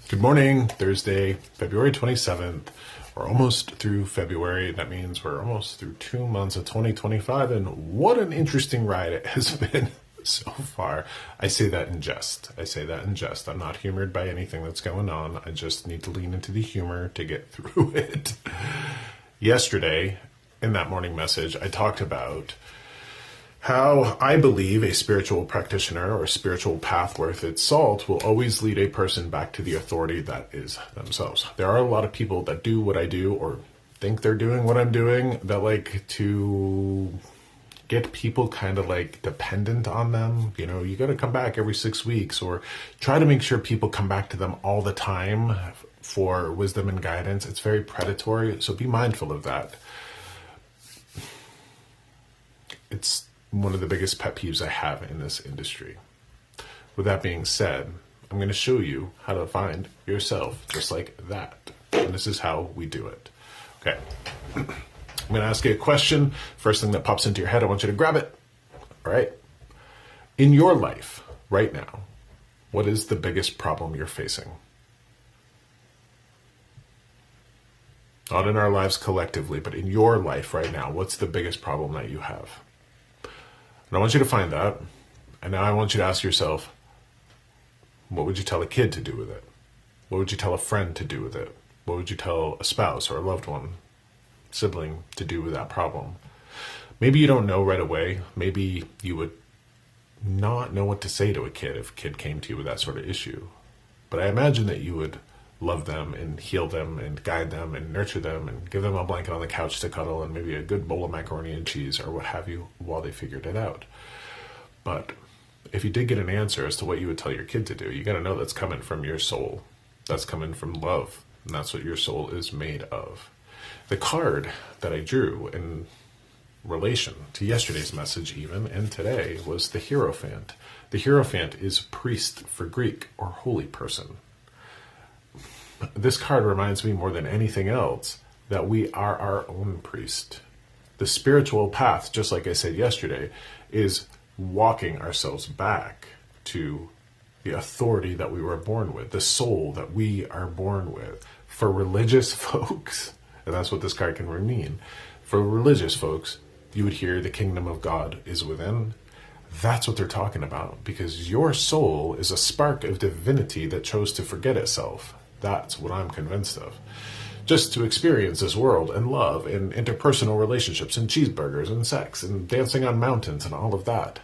Good morning, Thursday, February 27th. We're almost through February. That means we're almost through 2 months of 2025. And what an interesting ride it has been so far. I say that in jest. I'm not humored by anything that's going on. I just need to lean into the humor to get through it. Yesterday, in that morning message, I talked about how I believe a spiritual practitioner or a spiritual path worth its salt will always lead a person back to the authority that is themselves. There are a lot of people that do what I do or think they're doing what I'm doing that like to get people kind of like dependent on them. You know, you got to come back every 6 weeks or try to make sure people come back to them all the time for wisdom and guidance. It's very predatory, so be mindful of that. It's one of the biggest pet peeves I have in this industry. With that being said, I'm going to show you how to find yourself just like that. And this is how we do it. Okay. I'm going to ask you a question. First thing that pops into your head, I want you to grab it. All right. In your life right now, what is the biggest problem you're facing? Not in our lives collectively, but in your life right now, what's the biggest problem that you have? And I want you to find that. And now I want you to ask yourself, what would you tell a kid to do with it? What would you tell a friend to do with it? What would you tell a spouse or a loved one, sibling to do with that problem? Maybe you don't know right away. Maybe you would not know what to say to a kid if a kid came to you with that sort of issue. But I imagine that you would love them and heal them and guide them and nurture them and give them a blanket on the couch to cuddle and maybe a good bowl of macaroni and cheese or what have you while they figured it out. But if you did get an answer as to what you would tell your kid to do, you got to know that's coming from your soul. That's coming from love. And that's what your soul is made of. The card that I drew in relation to yesterday's message even and today was the Hierophant. The Hierophant is priest for Greek or holy person. This card reminds me more than anything else that we are our own priest. The spiritual path, just like I said yesterday, is walking ourselves back to the authority that we were born with, the soul that we are born with. For religious folks, and that's what this card can mean, for religious folks, you would hear the kingdom of God is within. That's what they're talking about, because your soul is a spark of divinity that chose to forget itself. That's what I'm convinced of. Just to experience this world and love and interpersonal relationships and cheeseburgers and sex and dancing on mountains and all of that.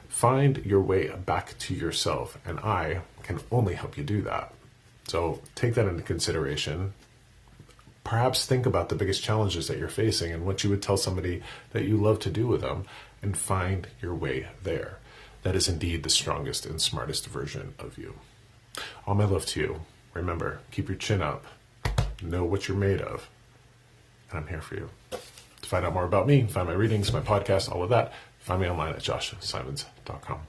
Find your way back to yourself, and I can only help you do that. So take that into consideration. Perhaps think about the biggest challenges that you're facing and what you would tell somebody that you love to do with them, and find your way there. That is indeed the strongest and smartest version of you. All my love to you. Remember, keep your chin up, know what you're made of, and I'm here for you. To find out more about me, find my readings, my podcast, all of that, find me online at joshsimons.com.